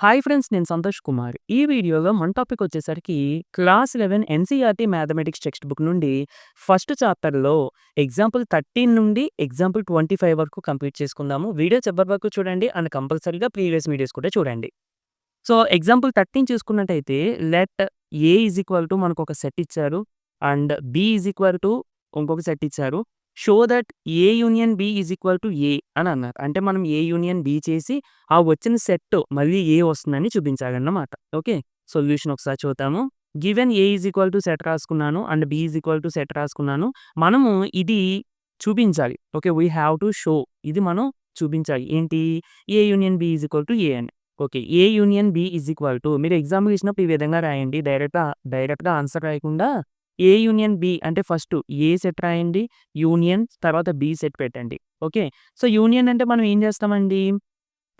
Hi friends, నేను సంతోష్ కుమార్. ఈ వీడియోలో మన టాపిక్ వచ్చేసరికి class 11 NCERT mathematics text book నుండి ఫస్ట్ చాప్టర్‌లో ఎగ్జాంపుల్ 13 నుండి ఎగ్జాంపుల్ 25 వరకు కంప్లీట్ చేసుకుందాము. వీడియో చివరి వరకు చూడండి అండ్ కంపల్సరీగా ప్రీవియస్ వీడియోస్ కూడా చూడండి. సో, ఎగ్జాంపుల్ 13 చూసుకున్నట్టయితే let A is equal to మనకొక సెట్ ఇచ్చారు. And B is equal to ఇంకొక సెట్ ఇచ్చారు. Show that A union B is equal to A అని అన్నారు. అంటే మనం ఏ యూనియన్ బి చేసి ఆ వచ్చిన సెట్ మళ్ళీ ఏ వస్తుందని చూపించాలన్నమాట. ఓకే. సొల్యూషన్ ఒకసారి చూద్దాము. Given A is equal to set రాసుకున్నాను and B is equal to set రాసుకున్నాను. మనము ఇది చూపించాలి. Okay. We have to show ఇది మనం చూపించాలి. ఏంటి? A union B is equal to A అని. Okay. A union B is equal to మీరు ఎగ్జాంపుల్ ఇచ్చినప్పుడు ఈ విధంగా రాయండి. డైరెక్ట్‌గా ఆన్సర్ రాయకుండా ఏ యూనియన్ బి అంటే ఫస్ట్ ఏ సెట్ రాయండి. యూనియన్ తర్వాత బి సెట్ పెట్టండి. ఓకే. సో, యూనియన్ అంటే మనం ఏం చేస్తామండి?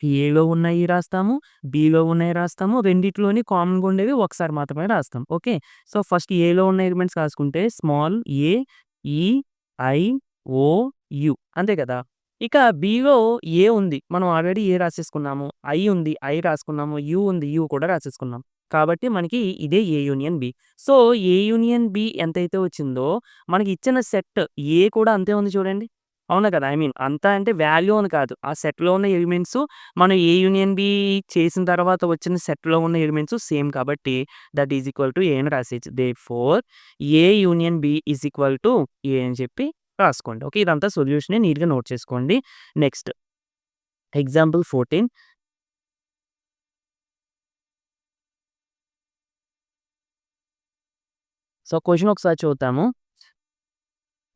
ఏలో ఉన్నయి రాస్తాము. బిలో ఉన్నయి రాస్తాము. రెండిట్లోని కామన్‌గా ఉండేవి ఒకసారి మాత్రమే రాస్తాం. ఓకే. సో, ఫస్ట్ ఏలో ఉన్న ఎలిమెంట్స్ రాసుకుంటే small A, E, I, O, you అంతే కదా! ఇక బిలో ఏ ఉంది. మనం ఆల్రెడీ ఏ రాసేసుకున్నాము. ఐ ఉంది. ఐ రాసుకున్నాము. యు ఉంది. యు కూడా రాసేసుకున్నాం. కాబట్టి మనకి ఇదే ఏ union B. So, A union B ఎంతైతే వచ్చిందో మనకి ఇచ్చిన సెట్ ఏ కూడా అంతే ఉంది చూడండి. అవునా కదా! ఐ మీన్ అంతా అంటే వాల్యూ అని కాదు. ఆ సెట్‌లో ఉన్న ఎలిమెంట్స్ మనం ఏ యూనియన్ బి చేసిన తర్వాత వచ్చిన సెట్‌లో ఉన్న ఎలిమెంట్స్ సేమ్ కాబట్టి that is equal to A అని రాసేయొచ్చు. Therefore A union B is equal to A అని చెప్పి రాసుకోండి. ఓకే. ఇదంతా సొల్యూషనే నీట్‌గా నోట్ చేసుకోండి. నెక్స్ట్ ఎగ్జాంపుల్ 14 సో, క్వెషన్ ఒకసారి చూద్దాము.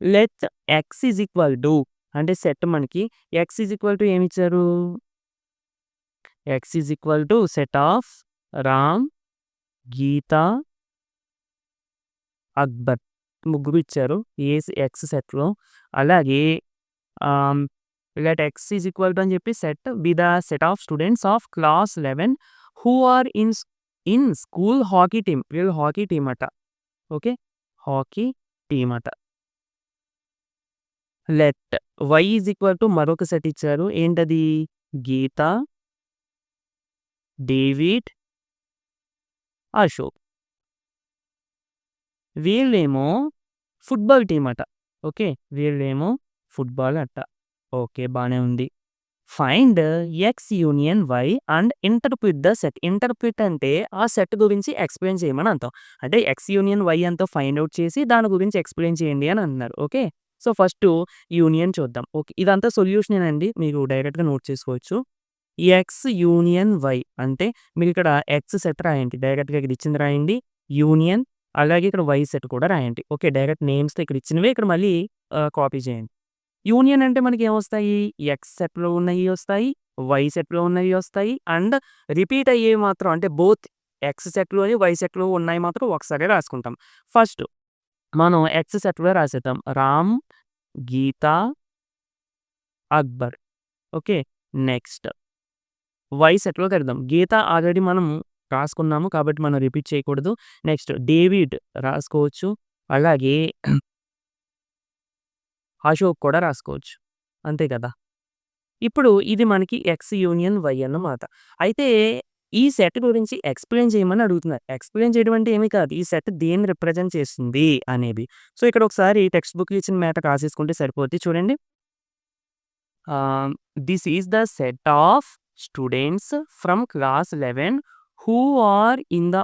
Let X is equal to అంటే సెట్ మనకి ఎక్స్ ఈజ్ ఈక్వల్ టు ఏమిచ్చారు? X is equal to set of Ram, Geeta, Akbar ముగ్గురు ఇచ్చారు. ఎక్స్ సెట్‌లో. అలాగే ah, let X is equal to అని చెప్పి set B the set of students of class 11 who are in school hockey team. వీళ్ళు hockey team అట. Okay. Hockey team అట. Let Y is equal to మరొక set ఇచ్చారు. ఏంటది? Geetha, David, Ashok. వీళ్ళేమో football team అట. ఓకే. వీళ్ళేమో ఫుట్‌బాల్ అట. ఓకే. బానే ఉంది. Find X union Y and interpret the set. Interpret అంటే ఆ సెట్ గురించి ఎక్స్‌ప్లెయిన్ చేయమని అర్థం. అంటే ఎక్స్ యూనియన్ వై ఎంతో ఫైండ్ ఔట్ చేసి దాని గురించి ఎక్స్‌ప్లెయిన్ చేయండి అని అంటున్నారు. ఓకే. సో, ఫస్టు యూనియన్ చూద్దాం. ఓకే. ఇదంతా సొల్యూషనేనండి. మీరు డైరెక్ట్‌గా నోట్ చేసుకోవచ్చు. ఎక్స్ యూనియన్ వై అంటే మీరిక్కడ ఎక్స్ సెట్ రాయండి. డైరెక్ట్‌గా ఇక్కడ ఇచ్చింది రాయండి. యూనియన్ అలాగే ఇక్కడ వై సెట్ కూడా రాయండి. ఓకే. డైరెక్ట్ నేమ్స్‌తో ఇక్కడ ఇచ్చినవే ఇక్కడ మళ్ళీ కాపీ చేయండి. యూనియన్ అంటే మనకేమొస్తాయి? ఎక్స్ సెట్‌లో ఉన్నయి వస్తాయి. వై సెట్‌లో ఉన్నయి వస్తాయి. అండ్ రిపీట్ అయ్యేవి మాత్రం అంటే బోత్ ఎక్స్ సెట్‌లోని, వై సెట్‌లో ఉన్నయి మాత్రం ఒకసారే రాసుకుంటాం. ఫస్ట్ మనం ఎక్స్ సెట్‌లో రాసేద్దాం. Ram, Geeta, Akbar. Okay. Next Y సెట్‌లోకెళ్దాం. గీత ఆల్రెడీ మనం రాసుకున్నాము. కాబట్టి మనం రిపీట్ చేయకూడదు. నెక్స్ట్ డేవిడ్ రాసుకోవచ్చు. అలాగే అశోక్ కూడా రాసుకోవచ్చు. అంతే కదా! ఇప్పుడు ఇది మనకి ఎక్స్ యూనియన్ వై అన్నమాట. అయితే ఈ సెట్ గురించి ఎక్స్‌ప్లెయిన్ చేయమని అడుగుతున్నారు. ఎక్స్‌ప్లెయిన్ చేయడం అంటే ఏమి కాదు. ఈ సెట్ దేన్ని రిప్రజెంట్ చేస్తుంది అనేది. సో, ఇక్కడ ఒకసారి టెక్స్ట్ బుక్‌లో ఇచ్చిన మ్యాటర్ రాసేసుకుంటే సరిపోద్ది. చూడండి. This is the set of students from class 11 who are in the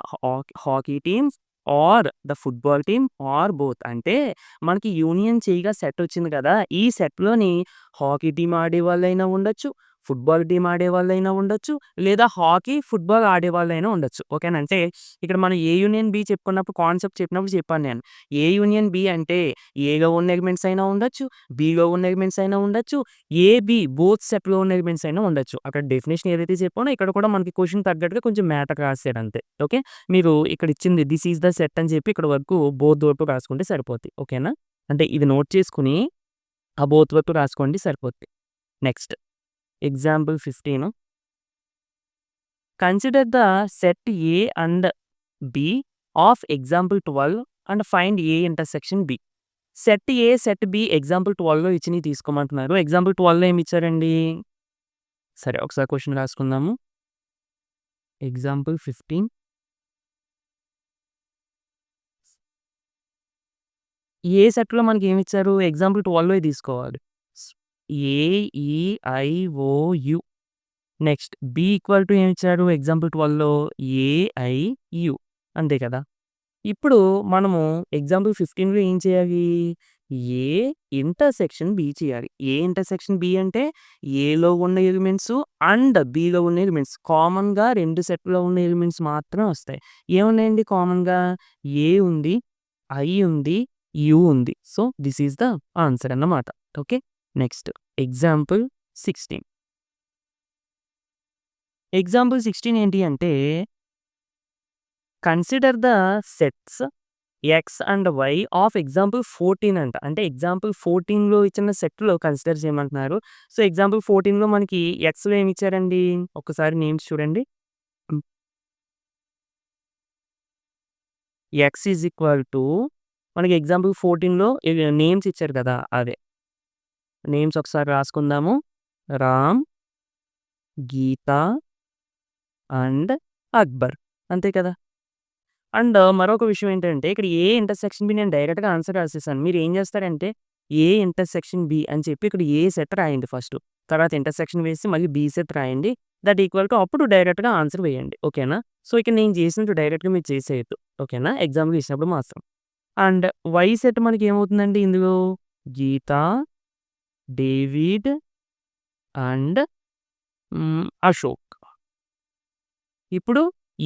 hockey teams are the football team are both. అంటే మనకి యూనియన్ చేయగా సెట్ వచ్చింది కదా! ఈ సెట్‌లోని హాకీ టీమ్ ఆడేవాళ్ళైనా ఉండొచ్చు, ఫుట్‌బాల్ టీమ్ ఆడేవాళ్ళైనా ఉండొచ్చు, లేదా హాకీ, ఫుట్‌బాల్ ఆడేవాళ్ళైనా ఉండొచ్చు. ఓకేనా? అంటే ఇక్కడ మనం ఏ యూనియన్ బి చెప్పుకున్నప్పుడు కాన్సెప్ట్ చెప్పినప్పుడు చెప్పాను నేను. ఏ యూనియన్ బి అంటే ఏలో ఉన్న ఎలిమెంట్స్ అయినా ఉండొచ్చు, బిలో ఉన్న ఎలిమెంట్స్ అయినా ఉండొచ్చు, ఏ, బి బోత్ సెట్‌లో ఉన్న ఎలిమెంట్స్ అయినా ఉండొచ్చు. అక్కడ డెఫినిషన్ ఏదైతే చెప్పానో ఇక్కడ కూడా మనకి క్వెషన్ తగ్గట్టుగా కొంచెం మ్యాటర్ రాసారు అంతే. ఓకే. మీరు ఇక్కడ ఇచ్చింది దిస్ ఈస్ ద సెట్ అని చెప్పి ఇక్కడ వరకు బోత్ వరకు రాసుకుంటే సరిపోద్ది. ఓకేనా? అంటే ఇది నోట్ చేసుకొని ఆ బోత్ వరకు రాసుకోండి సరిపోద్ది. Next example 15 consider the set A and B of example 12 and find A intersection B. Set A, set B example 12లో ఇచ్చినయి తీసుకోమంటున్నారు. ఎగ్జాంపుల్ 12లో ఏమి ఇచ్చారండి? సరే ఒకసారి క్వెషన్ రాసుకుందాము. ఎగ్జాంపుల్ 15. ఏ సెట్‌లో మనకేమిచ్చారు? ఎగ్జాంపుల్ 12 తీసుకోవాలి. A, E, I, O, U. Next B equal to ఏమిచ్చారు ఎగ్జాంపుల్ 12లో? A, I, U. అంతే కదా! ఇప్పుడు మనము ఎగ్జాంపుల్ 15లో ఏం చేయాలి? ఏ ఇంటర్సెక్షన్ బి చేయాలి. ఏ ఇంటర్సెక్షన్ బి అంటే ఏలో ఉన్న ఎలిమెంట్స్ అండ్ బిలో ఉన్న ఎలిమెంట్స్. కామన్‌గా 2 సెట్‌లో ఉన్న ఎలిమెంట్స్ మాత్రమే వస్తాయి. ఏమున్నాయండి కామన్‌గా? ఏ ఉంది, ఐ ఉంది, యు ఉంది. So, this is the answer అన్నమాట. ఓకే. Next example 16. ఎగ్జాంపుల్ 16 ఏంటి అంటే consider the sets X and Y of example 14 అంట. అంటే ఎగ్జాంపుల్ 14లో ఇచ్చిన సెట్‌లో కన్సిడర్ చేయమంటున్నారు. సో, ఎగ్జాంపుల్ 14లో మనకి ఎక్స్‌లో ఏమిచ్చారండి? ఒక్కసారి నేమ్స్ చూడండి. హ్మ్. ఎక్స్ ఈజ్ ఈక్వల్ టు మనకి ఎగ్జాంపుల్ 14లో నేమ్స్ ఇచ్చారు కదా! అవే. నేమ్స్ ఒకసారి రాసుకుందాము. రామ్, గీత అండ్ అక్బర్. అంతే కదా! అండ్ మరొక విషయం ఏంటంటే ఇక్కడ ఏ ఇంటర్సెక్షన్ బి నేను డైరెక్ట్‌గా ఆన్సర్ రాసేసాను. మీరు ఏం చేస్తారంటే ఏ ఇంటర్సెక్షన్ బి అని చెప్పి ఇక్కడ ఏ సెట్ రాయండి ఫస్టు. తర్వాత ఇంటర్సెక్షన్ వేసి మళ్ళీ బి సెట్ రాయండి. దట్ ఈక్వల్ టు అప్పుడు డైరెక్ట్‌గా ఆన్సర్ వేయండి. ఓకేనా? సో, ఇక్కడ నేను చేసినట్టు డైరెక్ట్‌గా మీరు చేసేయొద్దు. ఓకేనా? ఎగ్జామ్‌లో ఇచ్చినప్పుడు మాత్రం. అండ్ వై సెట్ మనకి ఏమవుతుందండి ఇందులో? గీత, డేవిడ్ అండ్ అశోక్. ఇప్పుడు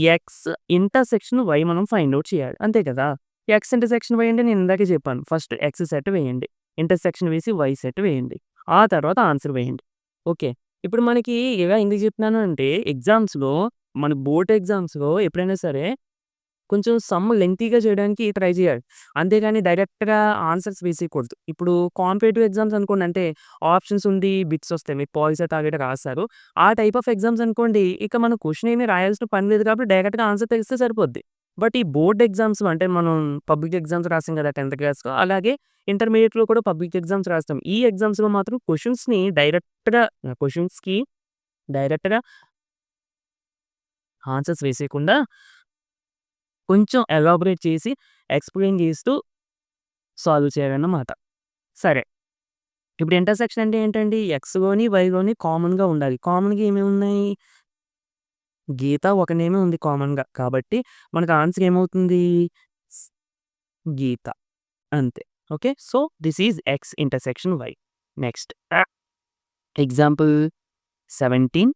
ఎక్స్ ఇంటర్సెక్షన్ వై మనం ఫైండ్ ఔట్ చేయాలి. అంతే కదా! ఎక్స్ ఇంటర్సెక్షన్ వై అంటే నేను ఇందాకే చెప్పాను. ఫస్ట్ ఎక్స్ సెట్ వేయండి. ఇంటర్సెక్షన్ వేసి వై సెట్ వేయండి. ఆ తర్వాత ఆన్సర్ వేయండి. ఓకే. ఇప్పుడు మనకి ఇలా ఎందుకు చెప్తున్నాను అంటే ఎగ్జామ్స్‌లో మన బోర్డ్ ఎగ్జామ్స్‌లో ఎప్పుడైనా సరే కొంచెం సమ్ లెంగ్తీగా చేయడానికి ట్రై చేయాలి. అంతేగాని డైరెక్ట్‌గా ఆన్సర్స్ వేసేయకూడదు. ఇప్పుడు కాంపిటీటివ్ ఎగ్జామ్స్ అనుకోండి అంటే ఆప్షన్స్ ఉండి బిట్స్ వస్తాయి. మీరు పాయిసా టార్గెట్ రాస్తారు. ఆ టైప్ ఆఫ్ ఎగ్జామ్స్ అనుకోండి ఇక మనం క్వెషన్ ఏమి రాయాల్సిన పని లేదు కాబట్టి డైరెక్ట్‌గా ఆన్సర్ తెలిస్తే సరిపోద్ది. బట్ ఈ బోర్డ్ ఎగ్జామ్స్ అంటే మనం పబ్లిక్ ఎగ్జామ్స్ రాసాం కదా 10థ్ క్లాస్‌లో అలాగే ఇంటర్మీడియేట్‌లో కూడా పబ్లిక్ ఎగ్జామ్స్ రాస్తాం. ఈ ఎగ్జామ్స్‌లో మాత్రం క్వెషన్స్‌కి డైరెక్ట్‌గా ఆన్సర్స్ వేసేయకుండా కొంచెం ఎలాబొరేట్ చేసి ఎక్స్‌ప్లెయిన్ చేస్తూ సాల్వ్ చేయాలన్నమాట. సరే. ఇప్పుడు ఇంటర్సెక్షన్ అంటే ఏంటండి? ఎక్స్‌లోని, వైలోని కామన్‌గా ఉండాలి. కామన్‌గా ఏమేమి ఉన్నాయి? గీత ఒక నేమే ఉంది కామన్‌గా. కాబట్టి మనకు ఆన్సర్ ఏమవుతుంది? స్ గీత. అంతే. Okay. So, this is X intersection Y. Next example 17.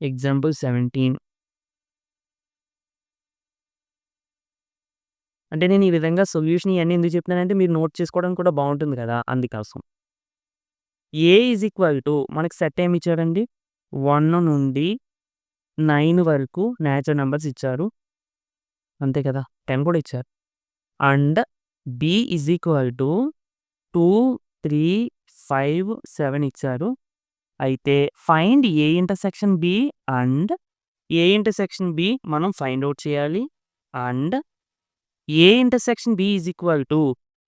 Example 17. అంటే నేను ఈ విధంగా సొల్యూషన్ ఇయన్నీ ఎందుకు చెప్తున్నానంటే మీరు నోట్ చేసుకోవడానికి కూడా బావుంటుంది కదా! అందుకోసం. ఏ ఈజ్ ఈక్వల్ టు మనకి సెట్ ఏమి ఇచ్చారండి? 1 నుండి 9 వరకు న్యాచురల్ నంబర్స్ ఇచ్చారు. అంతే కదా! 10 కూడా ఇచ్చారు. And B is equal to 2, 3, 5, 7 ఇచ్చారు. అయితే find A intersection B and A intersection B మనం ఫైండ్ ఔట్ చేయాలి. And A intersection B is equal to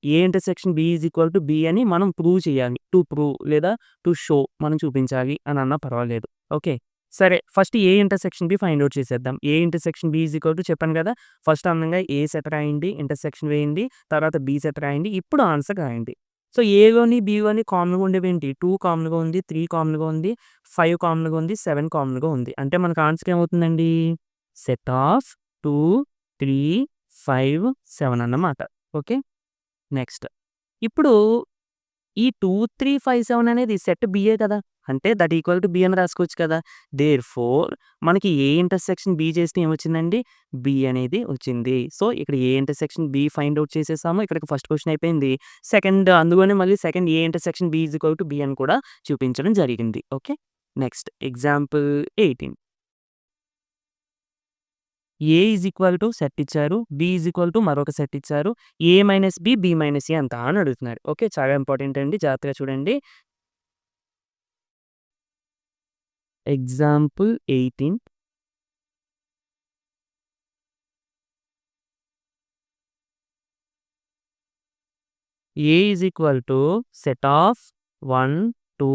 A intersection B is equal to B అని మనం ప్రూవ్ చేయాలి. టు ప్రూవ్ లేదా to show మనం చూపించాలి అని అన్నా పర్వాలేదు. ఓకే. సరే first A intersection B find out చేసేద్దాం. A intersection B is equal to చెప్పాను కదా! ఫస్ట్ అందంగా ఏ సెట్ రాయండి. ఇంటర్సెక్షన్ వేయండి. తర్వాత బి సెట్ రాయండి. ఇప్పుడు ఆన్సర్ రాయండి. సో, ఏలోని, బిలోని కామన్‌గా ఉండేవేంటి? 2 కామన్‌గా ఉంది. 3 కామన్‌గా ఉంది. 5 కామన్‌గా ఉంది. 7 కామన్‌గా ఉంది. అంటే మనకు ఆన్సర్ ఏమవుతుందండి? సెట్ ఆఫ్ 2, 3, 5, 7 అన్నమాట. ఓకే. నెక్స్ట్. ఇప్పుడు ఈ 2, 3, 5, 7 అనేది సెట్ బియే కదా! అంటే దట్ ఈక్వల్ టు బి అని రాసుకోవచ్చు కదా! దేర్‌ఫోర్ మనకి ఏ ఇంటర్సెక్షన్ బి చేస్తే ఏమొచ్చిందండి? బి అనేది వచ్చింది. సో, ఇక్కడ A intersection B find out చేసేసాము. ఇక్కడికి ఫస్ట్ క్వెషన్ అయిపోయింది. సెకండ్ అందులోనే మళ్ళీ second A intersection B is equal to B అని కూడా చూపించడం జరిగింది. Okay. Next example 18. A is equal to set ఇచ్చారు. బి ఈజ్ ఈక్వల్ టు మరొక సెట్ ఇచ్చారు. A minus B, B minus A ఎంత అని అడుగుతున్నారు. ఓకే. చాలా ఇంపార్టెంట్ అండి. జాగ్రత్తగా చూడండి. Example 18. A is equal to set of 1, 2,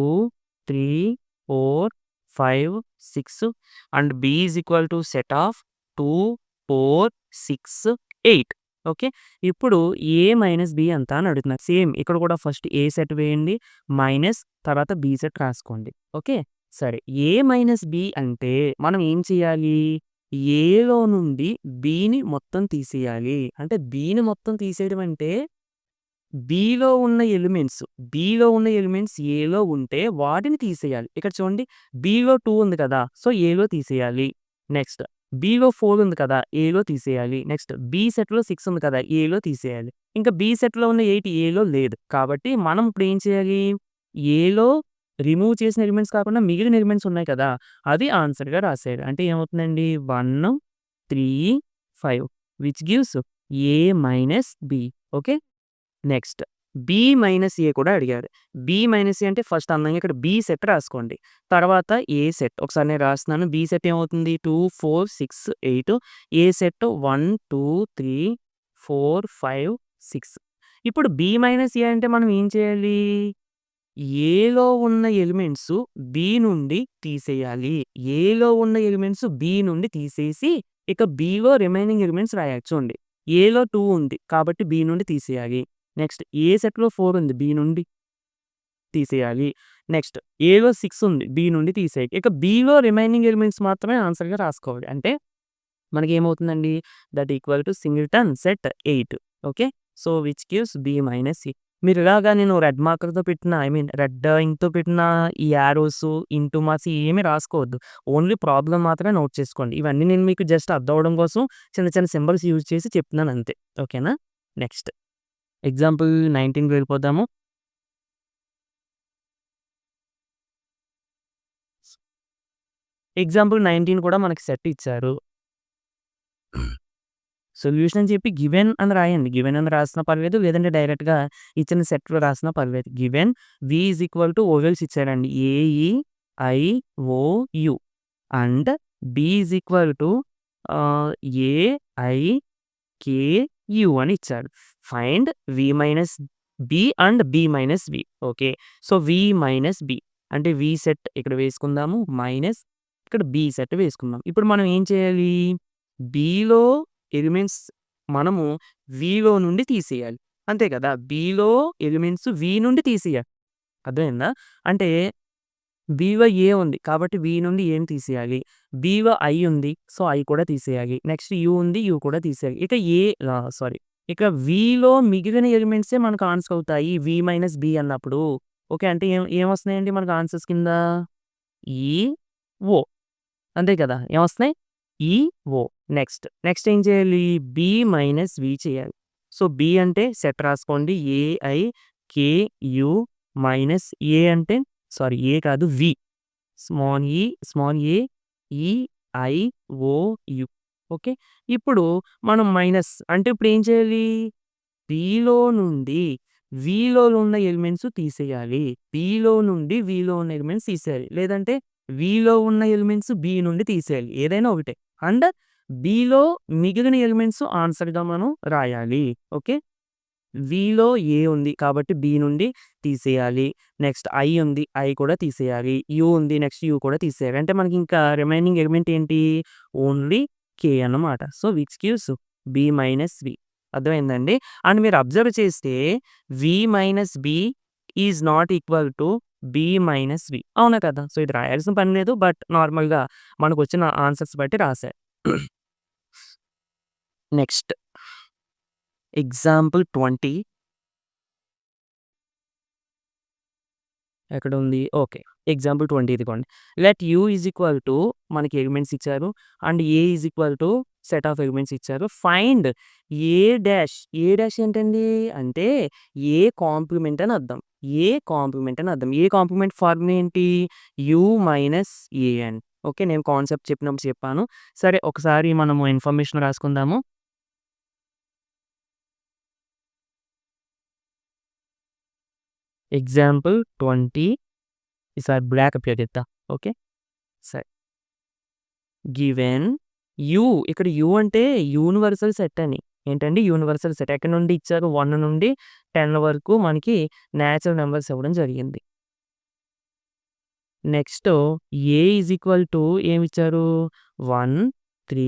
3, 4, 5, 6 and B is equal to set of 2, 4, 6, 8. Okay. ఇప్పుడు A మైనస్ B ఎంత అని అడుగుతున్నారు. సేమ్ ఇక్కడ కూడా ఫస్ట్ A సెట్ వేయండి. మైనస్ తర్వాత B సెట్ రాసుకోండి. ఓకే. సరే. A మైనస్ B అంటే మనం ఏం చేయాలి? Aలో నుండి Bని మొత్తం తీసేయాలి. అంటే Bని మొత్తం తీసేయడం అంటే Bలో ఉన్న ఎలిమెంట్స్ Aలో ఉంటే వాటిని తీసేయాలి. ఇక్కడ చూడండి Bలో 2 ఉంది కదా! సో, Aలో తీసేయాలి. నెక్స్ట్ Bలో 4 ఉంది కదా! Aలో తీసేయాలి. నెక్స్ట్ B సెట్‌లో 6 ఉంది కదా! Aలో తీసేయాలి. ఇంకా B సెట్‌లో ఉన్న 8 Aలో లేదు. కాబట్టి మనం ఇప్పుడు ఏం చేయాలి? Aలో రిమూవ్ చేసిన ఎలిమెంట్స్ కాకుండా మిగిలిన ఎలిమెంట్స్ ఉన్నాయి కదా! అది ఆన్సర్‌గా రాసేయాలి. అంటే ఏమవుతుందండి 1, 3, 5 which gives A minus B. Okay. Next B minus A కూడా అడిగారు. బి మైనస్ ఏ అంటే ఫస్ట్ అందంగా ఇక్కడ బి సెట్ రాసుకోండి. తర్వాత ఏ సెట్ ఒకసారి నేను రాస్తున్నాను. బి సెట్ ఏమవుతుంది 2, 4, 6, 8. ఏ సెట్ 1, 2, 3, 4, 5, 6. ఇప్పుడు బి మైనస్ ఏ అంటే మనం ఏం చేయాలి? ఏలో ఉన్న ఎలిమెంట్స్ బి నుండి తీసేయాలి. ఏలో ఉన్న ఎలిమెంట్స్ బి నుండి తీసేసి ఇక బిలో రిమైనింగ్ ఎలిమెంట్స్ రాయాలి. చూడండి ఏలో 2 ఉంది కాబట్టి బి నుండి తీసేయాలి. నెక్స్ట్ ఏ సెట్‌లో 4 ఉంది. బి నుండి తీసేయాలి. నెక్స్ట్ ఏలో 6 ఉంది. బి నుండి తీసేయాలి. ఇక బిలో రిమైనింగ్ ఎలిమెంట్స్ మాత్రమే ఆన్సర్‌గా రాసుకోవాలి. అంటే మనకేమవుతుందండి దట్ ఈక్వల్ టు సింగిల్‌టన్ set 8. Okay. So, which gives B minus C. మీరు ఇలాగా నేను రెడ్ మార్కర్‌తో పెట్టిన రెడ్ ఇంక్‌తో పెట్టిన ఈ యారోస్, ఇంటూ మార్క్స్ ఏమి రాసుకోవద్దు. ఓన్లీ ప్రాబ్లమ్ మాత్రమే నోట్ చేసుకోండి. ఇవన్నీ నేను మీకు జస్ట్ అర్థం అవ్వడం కోసం చిన్న చిన్న సింబల్స్ యూజ్ చేసి చెప్తున్నాను అంతే. ఓకేనా? నెక్స్ట్ ఎగ్జాంపుల్ 19కి వెళ్ళిపోదాము. ఎగ్జాంపుల్ 19 కూడా మనకి సెట్ ఇచ్చారు. సొల్యూషన్ అని చెప్పి గివెన్ అని రాయండి. గివెన్ అని రాసినా పర్లేదు. లేదంటే డైరెక్ట్‌గా ఇచ్చిన సెట్‌లో రాసినా పర్లేదు. Given V is equal to vowels ఇచ్చాడండి. A E I O U and B is equal to A I K U అని ఇచ్చాడు. Find V minus B and B minus V. Okay. So, V minus B అంటే వి సెట్ ఇక్కడ వేసుకుందాము. మైనస్ ఇక్కడ బి సెట్ వేసుకుందాం. ఇప్పుడు మనం ఏం చేయాలి? బిలో ఎలిమెంట్స్ మనము విలో నుండి తీసేయాలి. అంతే కదా! బిలో ఎలిమెంట్స్ వి నుండి తీసేయాలి. అర్థమైందా? అంటే బిలో ఏ ఉంది. కాబట్టి వి నుండి ఏని తీసేయాలి. బిలో ఐ ఉంది. సో, ఐ కూడా తీసేయాలి. నెక్స్ట్ యు ఉంది. యు కూడా తీసేయాలి. ఇక సారీ. ఇక విలో మిగిలిన ఎలిమెంట్సే మనకు ఆన్సర్ అవుతాయి. వి మైనస్ బి అన్నప్పుడు. ఓకే. అంటే ఏమొస్తున్నాయండి మనకు ఆన్సర్స్ కింద? ఈ, ఓ. అంతే కదా! ఏమొస్తున్నాయి? ఈ, ఓ. నెక్స్ట్ ఏం చేయాలి? బి మైనస్ వి చేయాలి. సో, బి అంటే సెట్ రాసుకోండి. ఏఐకేయు మైనస్ ఏ అంటే సారీ ఏ కాదు వి. స్మాల్ ఏ ఈఐఓయు. ఓకే. ఇప్పుడు మనం మైనస్ అంటే ఇప్పుడు ఏం చేయాలి? బిలో నుండి విలో ఉన్న ఎలిమెంట్స్ తీసేయాలి. బిలో నుండి విలో ఉన్న ఎలిమెంట్స్ తీసేయాలి. లేదంటే విలో ఉన్న ఎలిమెంట్స్ బి నుండి తీసేయాలి. ఏదైనా ఒకటే. అండ్ బిలో మిగిలిన ఎలిమెంట్స్ ఆన్సర్‌గా మనం రాయాలి. ఓకే. విలో ఏ ఉంది కాబట్టి బి నుండి తీసేయాలి. నెక్స్ట్ ఐ ఉంది. ఐ కూడా తీసేయాలి. యు ఉంది. నెక్స్ట్ యు కూడా తీసేయాలి. అంటే మనకి ఇంకా రిమైనింగ్ ఎలిమెంట్ ఏంటి? ఓన్లీ కే అన్నమాట. So, which gives B minus V. అర్థమైందండి? అండ్ మీరు అబ్జర్వ్ చేస్తే V minus B is not equal to B minus V. అవునా కదా! సో, ఇది రాయాల్సిన పని లేదు. బట్ నార్మల్‌గా మనకొచ్చిన ఆన్సర్స్ బట్టి రాశా. నెక్స్ట్ ఎగ్జాంపుల్ 20 ఎక్కడుంది? ఓకే. ఎగ్జాంపుల్ 20 ఇదిగోండి. Let you is equal to మనకి ఎలిమెంట్స్ ఇచ్చారు. And A is equal to set of elements ఇచ్చారు. Find a dash. A dash ఏంటండి? అంటే ఏ కాంప్లిమెంట్ అని అర్థం. ఏ కాంప్లిమెంట్ అని అర్థం. ఏ కాంప్లిమెంట్ ఫార్ములా ఏంటి? U minus A. ఓకే. నేను కాన్సెప్ట్ చెప్పినప్పుడు చెప్పాను. సరే ఒకసారి మనము ఇన్ఫర్మేషన్ రాసుకుందాము. ఎగ్జాంపుల్ 20 ఈసారి బ్లాక్ ఉపయోగిద్దాం. ఓకే. సరే. గివెన్ యు ఇక్కడ యు అంటే యూనివర్సల్ సెట్ అని. ఏంటండి? Universal set. ఎక్కడి నుండి ఇచ్చారు? 1 నుండి 10 వరకు మనకి నేచురల్ నంబర్స్ ఇవ్వడం జరిగింది. Next A is equal to ఏమిచ్చారు? 1, 3,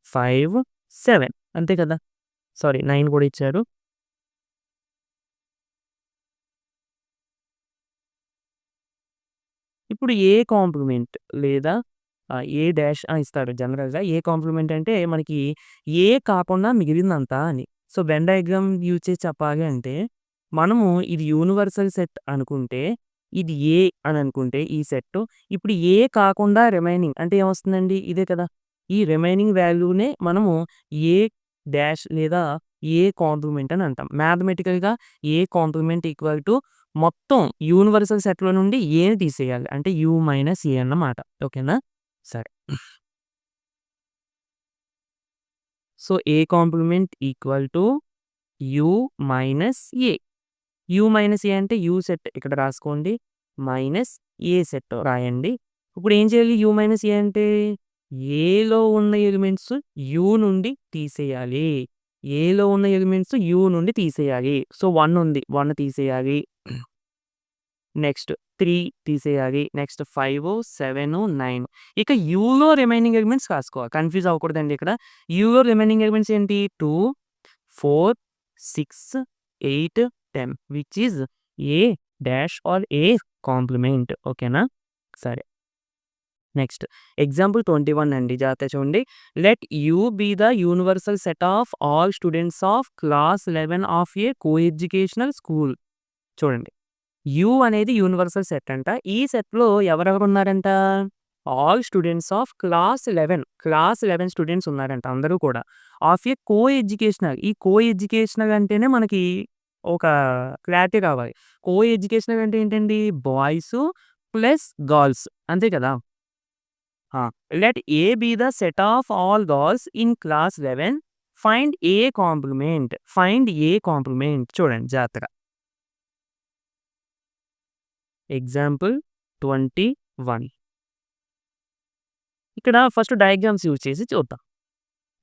5, 7 అంతే కదా! సారీ 9 కూడా ఇచ్చారు. ఇప్పుడు ఏ కాంప్లిమెంట్ లేదా ఏ డాష్ ఇస్తారు జనరల్‌గా. ఏ కాంప్లిమెంట్ అంటే మనకి ఏ కాకుండా మిగిలిందంతా అని. సో, వెన్ డయాగ్రామ్ యూజ్ చేసి చెప్పాలి అంటే, మనము ఇది యూనివర్సల్ సెట్ అనుకుంటే, ఇది ఏ అని అనుకుంటే ఈ సెట్టు. ఇప్పుడు ఏ కాకుండా రిమైనింగ్ అంటే ఏమొస్తుందండి? ఇదే కదా! ఈ రిమైనింగ్ వాల్యూనే మనము ఏ డాష్ లేదా ఏ కాంప్లిమెంట్ అని అంటాం. మ్యాథమెటికల్‌గా ఏ కాంప్లిమెంట్ ఈక్వల్ టు మొత్తం యూనివర్సల్ సెట్‌లో నుండి ఏని తీసేయాలి. అంటే యూ మైనస్ ఏ అన్నమాట. ఓకేనా? సరే. So, A complement equal to U minus A. U minus A అంటే యూ సెట్ ఇక్కడ రాసుకోండి. మైనస్ ఏ సెట్ రాయండి. ఇప్పుడు ఏం చేయాలి యూ మైనస్ ఏ అంటే ఏలో ఉన్న ఎలిమెంట్స్ యూ నుండి తీసేయాలి. ఏలో ఉన్న ఎలిమెంట్స్ యూ నుండి తీసేయాలి. సో, 1 ఉంది. 1 తీసేయాలి. నెక్స్ట్ 3 తీసేయాలి. నెక్స్ట్ 5, 7, 9 ఇక యూలో రిమైనింగ్ ఎలిమెంట్స్ రాసుకోవాలి. కన్‌ఫ్యూజ్ అవ్వకూడదండి ఇక్కడ. యూలో రిమైనింగ్ ఎలిమెంట్స్ ఏంటి? 2, 4, 6, 8, 10 which is A dash or A complement. ఓకేనా? సరే. నెక్స్ట్ ఎగ్జాంపుల్ 21 అండి. జాగ్రత్తగా చూడండి. Let U be the universal set of all students of class 11 of a co educational school. చూడండి. యూ అనేది యూనివర్సల్ సెట్ అంట. ఈ సెట్‌లో ఎవరెవరు ఉన్నారంట? All students of class 11 students ఉన్నారంట అందరూ కూడా. Of a co educational. ఈ కో ఎడ్యుకేషనల్ అంటేనే మనకి ఒక క్లారిటీ రావాలి. కో ఎడ్యుకేషనల్ అంటే ఏంటండి? బాయ్స్ ప్లస్ గర్ల్స్ అంతే కదా! ఆ! Let A be the set of all girls in class 11 find A complement. Find A complement చూడండి జాగ్రత్తగా. ఎగ్జాంపుల్ 21 ఇక్కడ ఫస్ట్ డయాగ్రామ్స్ యూజ్ చేసి చూద్దాం.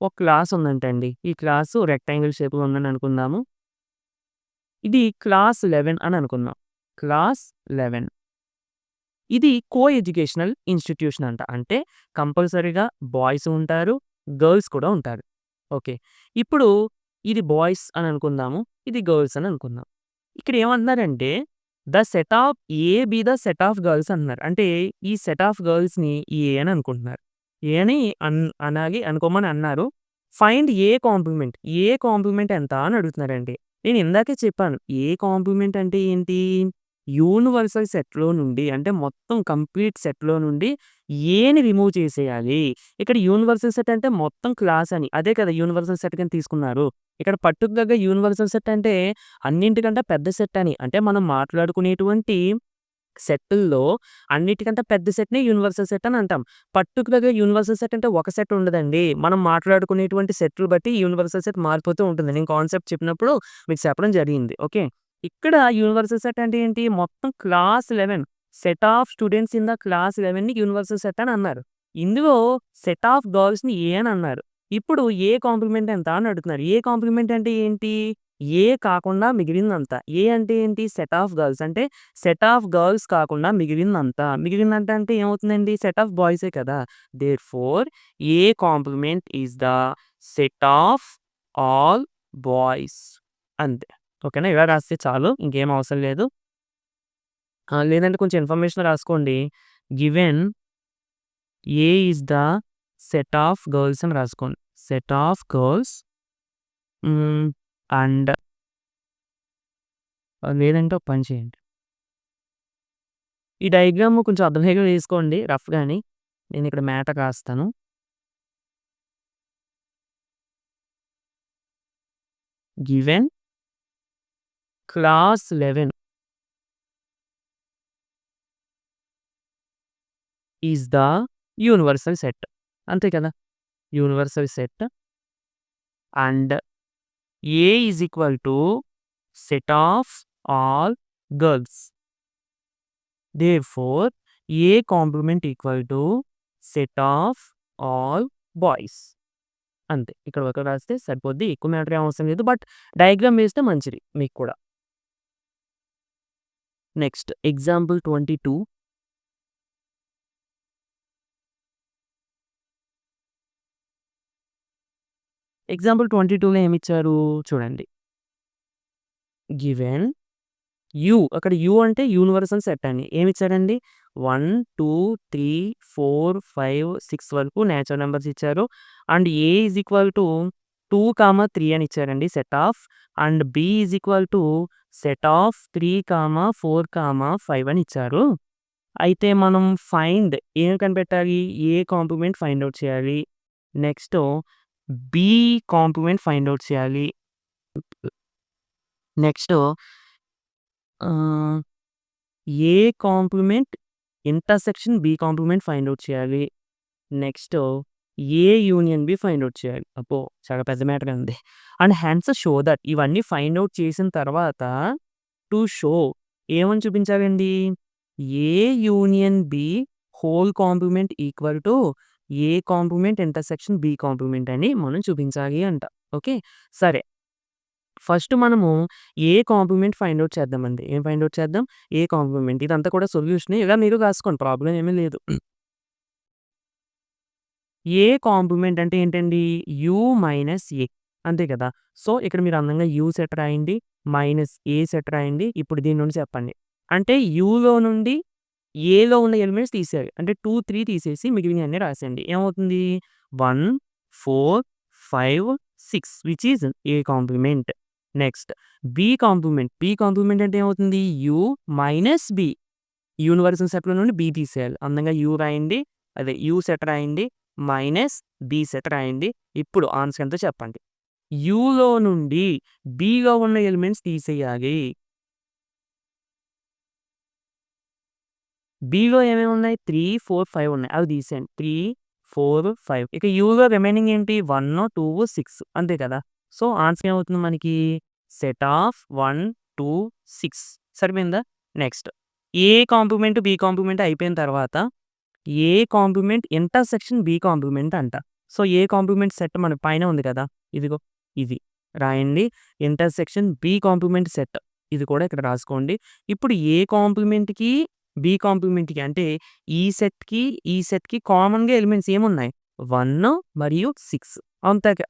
ఒక క్లాస్ ఉందంటండి. ఈ క్లాసు రెక్టాంగిల్ షేప్‌లో ఉందని అనుకుందాము. ఇది క్లాస్ 11 అని అనుకుందాం. క్లాస్ 11 ఇది కో ఎడ్యుకేషనల్ ఇన్‌స్టిట్యూషన్ అంట. అంటే కంపల్సరీగా బాయ్స్ ఉంటారు. గర్ల్స్ కూడా ఉంటారు. ఓకే. ఇప్పుడు ఇది బాయ్స్ అని అనుకుందాము. ఇది గర్ల్స్ అని అనుకుందాం. ఇక్కడ ఏమంటున్నారంటే the set of A be the set of girls అంటున్నారు. అంటే ఈ సెట్ ఆఫ్ గర్ల్స్‌ని ఏ అని అనుకుంటున్నారు. ఏ అని అనాలి అనుకోమని అన్నారు. Find A complement. A complement ఎంత అని అడుగుతున్నారండి. నేను ఇందాకే చెప్పాను. ఏ కాంప్లిమెంట్ అంటే ఏంటి? యూనివర్సల్ సెట్‌లో నుండి అంటే మొత్తం కంప్లీట్ సెట్‌లో నుండి ఏని రిమూవ్ చేసేయాలి. ఇక్కడ యూనివర్సల్ సెట్ అంటే మొత్తం క్లాస్ అని. అదే కదా యూనివర్సల్ సెట్ కింద తీసుకున్నారు. ఇక్కడ పర్టిక్యులర్‌గా యూనివర్సల్ సెట్ అంటే అన్నింటికంటే పెద్ద సెట్ అని. అంటే మనం మాట్లాడుకునేటువంటి సెట్టుల్లో అన్నిటికంటే పెద్ద సెట్‌ని యూనివర్సల్ సెట్ అని అంటాం. పర్టిక్యులర్‌గా యూనివర్సల్ సెట్ అంటే ఒక సెట్ ఉండదండి. మనం మాట్లాడుకునేటువంటి సెట్‌లు బట్టి యూనివర్సల్ సెట్ మారిపోతూ ఉంటుంది. నేను కాన్సెప్ట్ చెప్పినప్పుడు మీకు చెప్పడం జరిగింది. ఓకే. ఇక్కడ యూనివర్సల్ సెట్ అంటే ఏంటి? మొత్తం class 11 set of students in the class 11ని యూనివర్సల్ సెట్ అని అన్నారు. ఇందులో సెట్ ఆఫ్ గర్ల్స్‌ని ఏ అని అన్నారు. ఇప్పుడు ఏ కాంప్లిమెంట్ ఎంత అని అడుగుతున్నారు. ఏ కాంప్లిమెంట్ అంటే ఏంటి? ఏ కాకుండా మిగిలిందంతా. ఏ అంటే ఏంటి? Set of girls. అంటే సెట్ ఆఫ్ గర్ల్స్ కాకుండా మిగిలిందంతా. మిగిలిందంతా అంటే ఏమవుతుందండి? సెట్ ఆఫ్ బాయ్సే కదా! Therefore A complement is the set of all boys అంతే. ఓకేనా? ఇలా రాస్తే చాలు. ఇంకేం అవసరం లేదు. లేదంటే కొంచెం ఇన్ఫర్మేషన్ రాసుకోండి. Given a is the set of girls అని రాసుకోండి. సెట్ ఆఫ్ గర్ల్స్ అండ్ లేదంటే ఒక పని చేయండి. ఈ డయాగ్రామ్ కొంచెం అర్థమయ్యేలా వేసుకోండి రఫ్‌గాని. నేనిక్కడ మ్యాటర్ రాస్తాను. Given class 11 is the universal set. అంతే కదా! Universal set and A is equal to set of all girls. Therefore A complement equal to set of all boys. అంతే. ఇక్కడ వరకు రాస్తే సరిపోద్ది. ఎక్కువ మ్యాటర్ ఏం అవసరం లేదు. బట్ డయాగ్రామ్ వేస్తే మంచిది మీకు కూడా. నెక్స్ట్ ఎగ్జాంపుల్ 22 ఎగ్జాంపుల్ 22లో ఏమిచ్చారు చూడండి. గివెన్ అక్కడ అంటే యూనివర్సల్ సెట్ అని. ఏమిచ్చారండి? 1, 2, 3, 4, 5, 6 వరకు నేచురల్ నంబర్స్ ఇచ్చారు. And A is equal to 2, 3 అని ఇచ్చారండి set of. And B is equal to set of 3, 4, 5 అని ఇచ్చారు. అయితే మనం ఏం కనిపెట్టాలి? ఏ కాంప్లిమెంట్ ఫైండ్ ఔట్ చేయాలి. Next B complement find out చేయాలి. Next ah, A complement intersection B complement find out చేయాలి. Next A union B find out చేయాలి. అబ్బో! చాలా పెద్ద మ్యాటరే ఉంది. అండ్ హెన్స్ షో దట్ ఇవన్నీ ఫైండ్ ఔట్ చేసిన తర్వాత టు షో ఏమని చూపించాలండి? A union B whole complement equal to A complement intersection B complement అని మనం చూపించాలి అంట. ఓకే. సరే. ఫస్ట్ మనము ఏ కాంప్లిమెంట్ ఫైండ్ ఔట్ చేద్దామండి. ఏం ఫైండ్ ఔట్ చేద్దాం? ఏ కాంప్లిమెంట్. ఇదంతా కూడా సొల్యూషనే. ఇలా మీరు రాసుకోండి. ప్రాబ్లమ్ ఏమీ లేదు. ఏ కాంప్లిమెంట్ అంటే ఏంటండి? యు మైనస్ ఏ. అంతే కదా! సో, ఇక్కడ మీరు అందంగా యు సెట్ రాయండి. మైనస్ ఏ సెట్ రాయండి. ఇప్పుడు దీని నుండి చెప్పండి. అంటే యులో నుండి ఏలో ఉన్న ఎలిమెంట్స్ తీసేయాలి. అంటే 2, 3 తీసేసి మిగిలినయన్నీ రాసేయండి. ఏమవుతుంది? 1, 4, 5, 6 which is A complement. Next B complement. B complement అంటే ఏమవుతుంది? You minus B. యూనివర్సల్ సెట్‌లో నుండి బి తీసేయాలి. అందంగా యు రాయండి. అదే యు సెట్ రాయండి. మైనస్ బి సెట్ రాయండి. ఇప్పుడు ఆన్సర్ ఎంతో చెప్పండి. యులో నుండి బిలో ఉన్న ఎలిమెంట్స్ తీసేయాలి. బిలో ఏమేమి ఉన్నాయి? 3, 4, 5 ఉన్నాయి. అవి తీసేయండి. 3, 4, 5 ఇక యులో రిమైనింగ్ ఏంటి? 1, 2, 6 అంతే కదా! సో, ఆన్సర్ ఏమవుతుంది మనకి? సెట్ ఆఫ్ 1, 2, 6 సరిపోయిందా? నెక్స్ట్ ఏ కాంప్లిమెంట్, బి కాంప్లిమెంట్ అయిపోయిన తర్వాత ఏ కాంప్లిమెంట్ ఇంటర్సెక్షన్ బి కాంప్లిమెంట్ అంట. సో, ఏ కాంప్లిమెంట్ సెట్ మన పైన ఉంది కదా! ఇదిగో ఇది రాయండి. ఇంటర్సెక్షన్ బి కాంప్లిమెంట్ సెట్ ఇది కూడా ఇక్కడ రాసుకోండి. ఇప్పుడు ఏ కాంప్లిమెంట్‌కి, బి కాంప్లిమెంట్‌కి అంటే ఈ సెట్‌కి కామన్‌గా ఎలిమెంట్స్ ఏమున్నాయి? 1 మరియు 6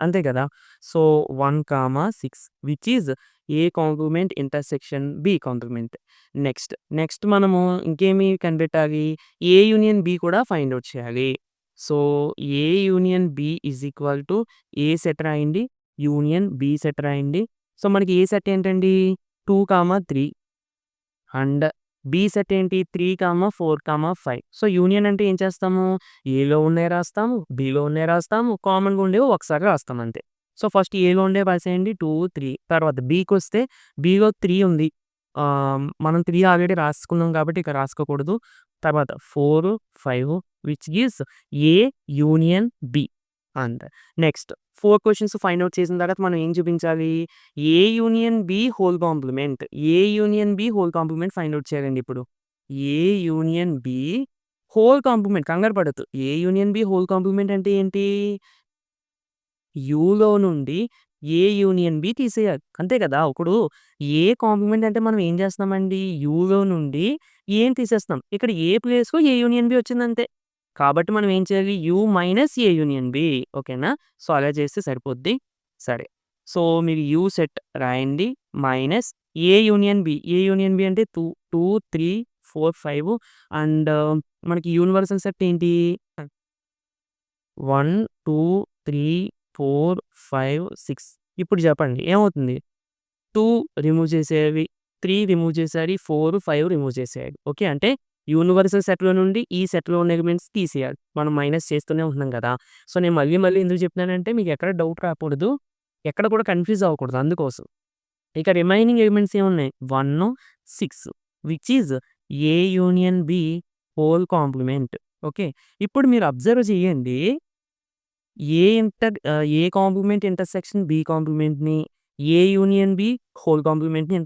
అంతే కదా! So, 1, 6 which is A complement intersection B complement. Next మనము ఇంకేమి కనిపెట్టాలి? ఏ యూనియన్ బి కూడా ఫైండ్ ఔట్ చేయాలి. So, A union B is equal to ఏ సెట్ రాయండి. యూనియన్ బి సెట్ రాయండి. సో, మనకి ఏ సెట్ ఏంటండి? 2, 3 అండ్ బి సెట్ ఏంటి? 3, 4, 5 సో, యూనియన్ అంటే ఏం చేస్తాము? ఏలో ఉన్నయి రాస్తాము. బిలో ఉన్నయి రాస్తాము. కామన్‌గా ఉండేవి ఒకసారి రాస్తాం అంతే. సో, ఫస్ట్ ఏలో ఉండేవి రాసేయండి 2, 3 తర్వాత బికొస్తే బిలో 3 ఉంది. మనం 3 ఆల్రెడీ రాసుకున్నాం కాబట్టి ఇక రాసుకోకూడదు. తర్వాత 4, 5 which is A union B. And next 4 questions find out చేసిన తర్వాత మనం ఏం చూపించాలి? A union B whole complement. A union B whole complement find out చేయాలండి ఇప్పుడు. A union B whole complement కంగారు పడొద్దు. A union B whole complement అంటే ఏంటి? యులో నుండి ఏ యూనియన్ బి తీసేయాలి. అంతే కదా! ఇప్పుడు ఏ కాంప్లిమెంట్ అంటే మనం ఏం చేస్తున్నామండి? యులో నుండి ఏని తీసేస్తున్నాం. ఇక్కడ ఏ ప్లేస్‌లో ఏ యూనియన్ బి వచ్చిందంతే. కాబట్టి మనం ఏం చేయాలి? You minus A union B. ఓకేనా? సో, అలా చేస్తే సరిపోద్ది. సరే. సో, మీరు యు సెట్ రాయండి. మైనస్ ఏ యూనియన్ బి. ఏ యూనియన్ బి అంటే 2, 3, 4, 5 అండ్ మనకి యూనివర్సల్ సెట్ ఏంటి? 1, 2, 3, 4, 5, 6 ఇప్పుడు చెప్పండి ఏమవుతుంది? 2 రిమూవ్ చేసేయాలి. 3 రిమూవ్ చేసేయాలి. 4, 5 రిమూవ్ చేసేయాలి. ఓకే. అంటే యూనివర్సల్ సెట్‌లో నుండి ఈ సెట్‌లో ఉన్న ఎలిమెంట్స్ తీసేయాలి. మనం మైనస్ చేస్తూనే ఉంటున్నాం కదా! సో, నేను మళ్ళీ ఎందుకు చెప్తున్నానంటే మీకు ఎక్కడ డౌట్ రాకూడదు. ఎక్కడ కూడా కన్‌ఫ్యూజ్ అవ్వకూడదు అందుకోసం. ఇక రిమైనింగ్ ఎలిమెంట్స్ ఏమున్నాయి? 1, 6 which is A union B whole complement. Okay. ఇప్పుడు మీరు అబ్జర్వ్ చేయండి. ఏ కాంప్లిమెంట్ ఇంటర్సెక్షన్ బి కాంప్లిమెంట్‌ని, ఏ యూనియన్ బి హోల్ కాంప్లిమెంట్‌ని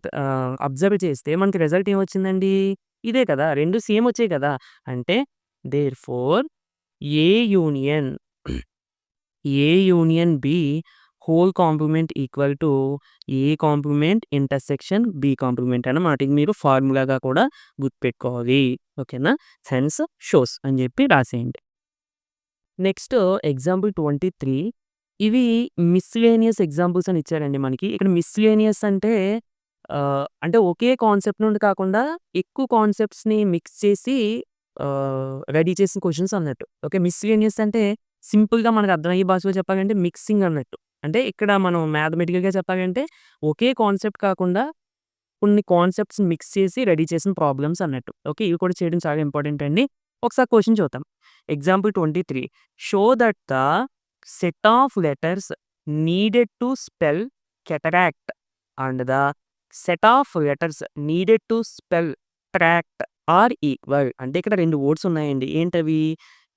అబ్జర్వ్ చేస్తే మనకి రిజల్ట్ ఏమొచ్చిందండి? ఇదే కదా! 2 సేమ్ వచ్చాయి కదా! అంటే therefore A union A union B whole complement equal to A complement intersection B complement అన్నమాట. ఇది మీరు ఫార్ములాగా కూడా గుర్తుపెట్టుకోవాలి. ఓకేనా? హెన్స్ షోస్ అని చెప్పి రాసేయండి. నెక్స్ట్ ఎగ్జాంపుల్ 23 ఇవి మిస్‌లేనియస్ ఎగ్జాంపుల్స్ అని ఇచ్చారండి మనకి. ఇక్కడ మిస్‌లేనియస్ అంటే అంటే ఒకే కాన్సెప్ట్ నుండి కాకుండా ఎక్కువ కాన్సెప్ట్స్‌ని మిక్స్ చేసి రెడీ చేసిన క్వెషన్స్ అన్నట్టు. ఓకే. మిస్‌లేనియస్ అంటే సింపుల్‌గా మనకు అర్థమయ్యే భాషలో చెప్పాలంటే మిక్సింగ్ అన్నట్టు. అంటే ఇక్కడ మనం మ్యాథమెటికల్‌గా చెప్పాలంటే ఒకే కాన్సెప్ట్ కాకుండా కొన్ని కాన్సెప్ట్స్ మిక్స్ చేసి రెడీ చేసిన ప్రాబ్లమ్స్ అన్నట్టు. ఓకే. ఇవి కూడా చేయడం చాలా ఇంపార్టెంట్ అండి. ఒకసారి క్వెషన్ చూద్దాం. Example 23 show that the set of letters needed to spell cataract and the set of letters needed to spell tract are equal. అంటే ఇక్కడ 2 వర్డ్స్ ఉన్నాయండి. ఏంటవి?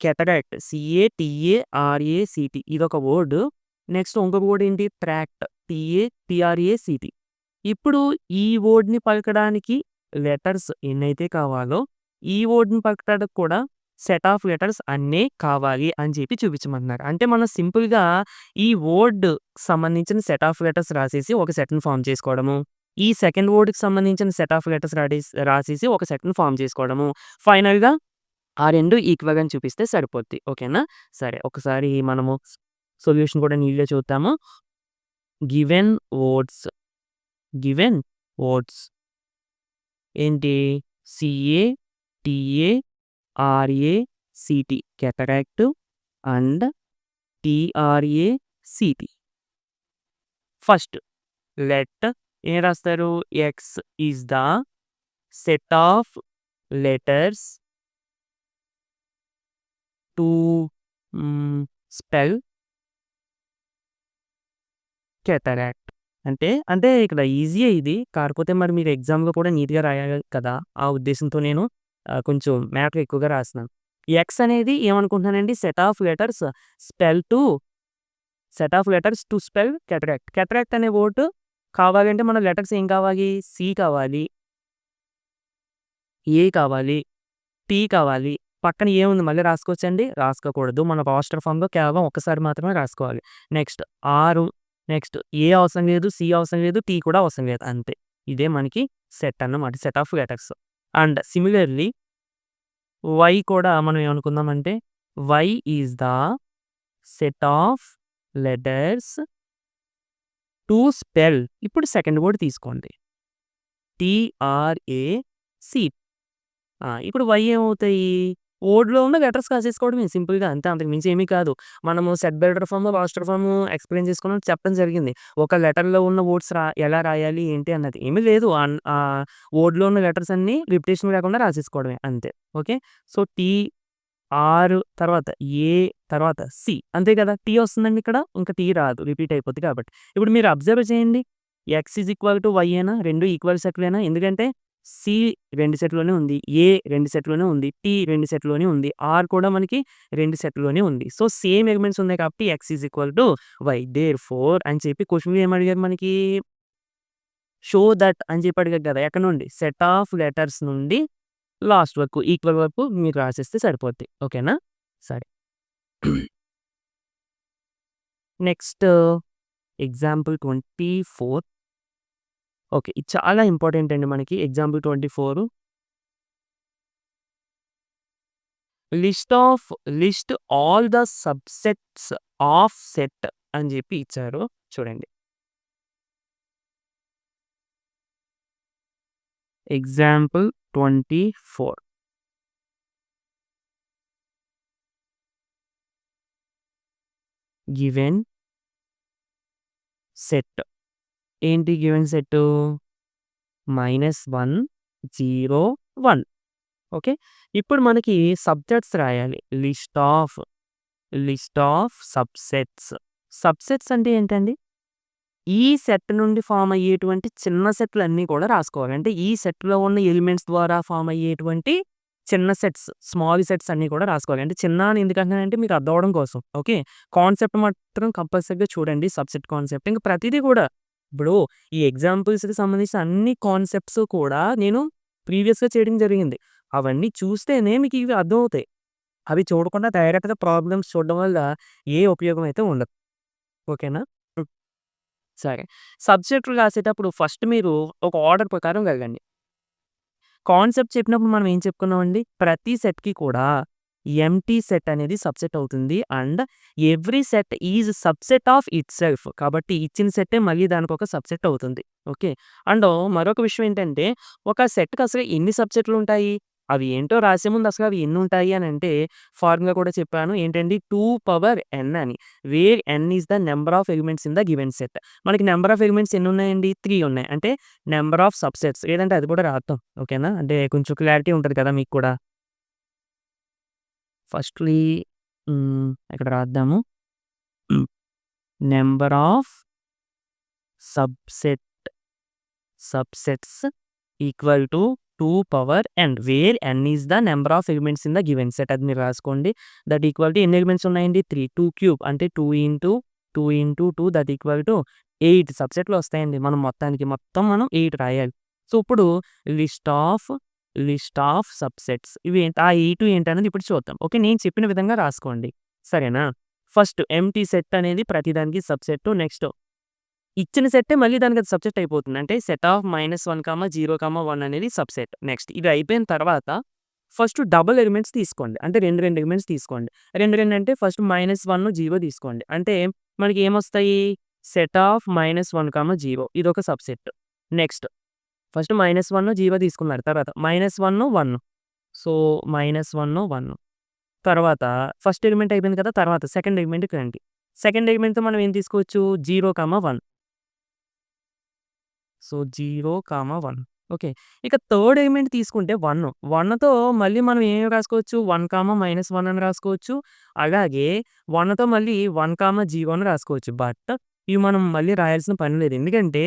cataract CATARACT ఇదొక వర్డ్. నెక్స్ట్ ఇంకొక వర్డ్ ఏంటి? Tract TATRACT. ఇప్పుడు ఈ వర్డ్‌ని పలకడానికి లెటర్స్ ఎన్నైతే కావాలో, ఈ వర్డ్‌ని పలకడానికి కూడా సెట్ ఆఫ్ లెటర్స్ అన్నే కావాలి అని చెప్పి చూపించమంటున్నారు. అంటే మనం సింపుల్‌గా ఈ వర్డ్‌కి సంబంధించిన సెట్ ఆఫ్ లెటర్స్ రాసేసి ఒక సెట్‌ని ఫార్మ్ చేసుకోవడము. ఈ సెకండ్ వర్డ్‌కి సంబంధించిన సెట్ ఆఫ్ లెటర్స్ రాసేసి ఒక సెట్‌ని ఫార్మ్ చేసుకోవడము. ఫైనల్‌గా ఆ 2 ఈక్వల్ అని చూపిస్తే సరిపోద్ది. ఓకేనా? సరే. ఒకసారి మనము సొల్యూషన్ కూడా నీట్‌గా చూద్దాము. గివెన్ వర్డ్స్ గివెన్ వర్డ్స్ ఏంటి? CATARACT cataract and TRACT. First let ఏం రాస్తారు? X is the set of letters to spell cataract. అంటే ఇక్కడ ఈజీయే ఇది. కాకపోతే మరి మీరు ఎగ్జామ్‌లో కూడా నీట్‌గా రాయాలి కదా! ఆ ఉద్దేశంతో నేను కొంచెం మ్యాటర్ ఎక్కువగా రాస్తున్నాను. ఎక్స్ అనేది ఏమనుకుంటున్నానండి spell to set of letters to spell cataract. cataract అనే వర్డ్ కావాలంటే మన లెటర్స్ ఏం కావాలి? సి కావాలి, ఏ కావాలి, టీ కావాలి. పక్కన ఏముంది మళ్ళీ రాసుకోవచ్చండి? రాసుకోకూడదు. మన రాస్టర్ ఫార్మ్‌లో కేవలం ఒక్కసారి మాత్రమే రాసుకోవాలి. నెక్స్ట్ ఆరు, నెక్స్ట్ ఏ అవసరం లేదు, సి అవసరం లేదు, టీ కూడా అవసరం లేదు. అంతే. ఇదే మనకి సెట్ అన్నమాట. Set of letters. And similarly Y కూడా మనం ఏమనుకుందామంటే Y is the set of letters to spell. ఇప్పుడు సెకండ్ వర్డ్ తీసుకోండి. TRAC. ఇప్పుడు వై ఏమవుతాయి? వర్డ్‌లో ఉన్న లెటర్స్ రాసేసుకోవడమే సింపుల్‌గా అంతే. అంతకు మించి ఏమీ కాదు. మనము set builder form, roster form explain చేసుకున్నాం చెప్పడం జరిగింది. ఒక లెటర్‌లో ఉన్న వర్డ్స్ ఎలా రాయాలి ఏంటి అన్నది. ఏమీ లేదు. వర్డ్‌లో ఉన్న లెటర్స్ అన్నీ రిపిటేషన్ లేకుండా రాసేసుకోవడమే అంతే. ఓకే. సో, టీ, ఆర్ తర్వాత ఏ తర్వాత సి అంతే కదా! టీ వస్తుందండి ఇక్కడ. ఇంకా టీ రాదు. రిపీట్ అయిపోద్ది కాబట్టి. ఇప్పుడు మీరు అబ్జర్వ్ చేయండి. X is equal to Y ఏనా? 2 ఈక్వల్ సెట్‌లేనా? ఎందుకంటే సి 2 సెట్‌లోనే ఉంది. ఏ 2 సెట్‌లోనే ఉంది. టీ 2 సెట్‌లోనే ఉంది. ఆర్ కూడా మనకి 2 సెట్‌లోనే ఉంది. సో, సేమ్ ఎలిమెంట్స్ ఉన్నాయి కాబట్టి X is equal to Y. Therefore అని చెప్పి క్వెషన్‌లో ఏమడిగారు మనకి? షో దట్ అని చెప్పి అడిగారు కదా! ఎక్కడి నుండి? సెట్ ఆఫ్ లెటర్స్ నుండి లాస్ట్ వరకు ఈక్వల్ వరకు మీరు రాసేస్తే సరిపోద్ది. ఓకేనా? సరే. Next example 24. ఓకే. ఇది చాలా ఇంపార్టెంట్ అండి మనకి. Example 24 list all the subsets of set అని చెప్పి ఇచ్చారు. చూడండి. Example 24 given set. ఏంటి గివెన్ సెట్టు? -1, 0, 1. ఓకే. ఇప్పుడు మనకి సబ్‌సెట్స్ రాయాలి. List of subsets. సబ్‌సెట్స్ అంటే ఏంటండి? ఈ సెట్ నుండి ఫార్మ్ అయ్యేటువంటి చిన్న సెట్‌లన్నీ కూడా రాసుకోవాలి. అంటే ఈ సెట్‌లో ఉన్న ఎలిమెంట్స్ ద్వారా ఫార్మ్ అయ్యేటువంటి చిన్న సెట్స్, స్మాల్ సెట్స్ అన్నీ కూడా రాసుకోవాలి. అంటే చిన్న అని ఎందుకంటున్నానంటే మీకు అర్థం అవ్వడం కోసం. ఓకే. కాన్సెప్ట్ మాత్రం కంపల్సరీగా చూడండి. Subset concept. ఇంక ప్రతీదీ కూడా ఇప్పుడు ఈ ఎగ్జాంపుల్స్‌కి సంబంధించిన అన్ని కాన్సెప్ట్స్ కూడా నేను ప్రీవియస్‌గా చేయడం జరిగింది. అవన్నీ చూస్తేనే మీకు ఇవి అర్థమవుతాయి. అవి చూడకుండా డైరెక్ట్‌గా ప్రాబ్లమ్స్ చూడడం వల్ల ఏ ఉపయోగం అయితే ఉండదు. ఓకేనా? హ్మ్. సరే. సబ్జెక్టులు రాసేటప్పుడు ఫస్ట్ మీరు ఒక ఆర్డర్ ప్రకారం వెళ్ళండి. కాన్సెప్ట్ చెప్పినప్పుడు మనం ఏం చెప్పుకున్నామండి? ప్రతి సెట్‌కి కూడా ఎంప్టీ సెట్ అనేది సబ్సెట్ అవుతుంది. And every set is subset of itself. కాబట్టి ఇచ్చిన సెట్టే మళ్ళీ దానికొక సబ్సెట్ అవుతుంది. ఓకే. అండ్ మరొక విషయం ఏంటంటే, ఒక సెట్‌కి అసలు ఎన్ని సబ్సెట్‌లుంటాయి? అవి ఏంటో రాసే ముందు అసలు అవి ఎన్నుంటాయి అనంటే, ఫార్ములా కూడా చెప్పాను. ఏంటండి 2 పవర్ n అని. Where n is the number of elements in the given set. మనకి నంబర్ ఆఫ్ ఎలిమెంట్స్ ఎన్నున్నాయండి? 3 ఉన్నాయి. అంటే నంబర్ ఆఫ్ సబ్సెట్స్. లేదంటే అది కూడా రాద్దాం. ఓకేనా? అంటే కొంచెం క్లారిటీ ఉంటది కదా మీకు కూడా. ఫస్ట్‌లీ ఇక్కడ రాద్దాము. Number of subset subsets equal to 2 power n where n is the number of elements in the given set. అది మీరు రాసుకోండి. దట్ ఈక్వల్ టు ఎన్ని ఎలిమెంట్స్ ఉన్నాయండి? 3. 2 క్యూబ్ అంటే 2 into 2 into 2 that equal to 8 సబ్సెట్‌లు వస్తాయండి. మనం మొత్తం మనం 8 రాయాలి. సో, ఇప్పుడు list of list of subsets ఇవి ఆ 8 ఏంటనేది ఇప్పుడు చూద్దాం. ఓకే. నేను చెప్పిన విధంగా రాసుకోండి. సరేనా? ఫస్ట్ ఎంప్టీ సెట్ అనేది ప్రతిదానికి సబ్సెట్. నెక్స్ట్ ఇచ్చిన సెట్టే మళ్ళీ దానికి అది సబ్సెట్ అయిపోతుంది. అంటే సెట్ ఆఫ్ -1, 0, 1 అనేది సబ్సెట్. నెక్స్ట్ ఇది అయిపోయిన తర్వాత ఫస్ట్ డబుల్ ఎలిమెంట్స్ తీసుకోండి. అంటే 2 ఎలిమెంట్స్ తీసుకోండి. 2 అంటే ఫస్ట్ -1, 0 తీసుకోండి. అంటే మనకి ఏమొస్తాయి? సెట్ ఆఫ్ -1, 0 ఇదొక సబ్సెట్. నెక్స్ట్ ఫస్ట్ -1, 0 తీసుకున్నారు. తర్వాత -1, 1. సో, -1, 1. తర్వాత ఫస్ట్ ఎలిమెంట్ అయిపోయింది కదా! తర్వాత సెకండ్ ఎలిమెంట్‌కి రండి. సెకండ్ ఎలిమెంట్‌తో మనం ఏం తీసుకోవచ్చు? 0, 1. సో, 0, 1. ఓకే. ఇక థర్డ్ ఎలిమెంట్ తీసుకుంటే 1. 1తో మళ్ళీ మనం ఏమేమి రాసుకోవచ్చు? 1, -1 అని రాసుకోవచ్చు. అలాగే 1తో మళ్ళీ 1, 0 అని రాసుకోవచ్చు. బట్ ఇవి మనం మళ్ళీ రాయాల్సిన పని లేదు. ఎందుకంటే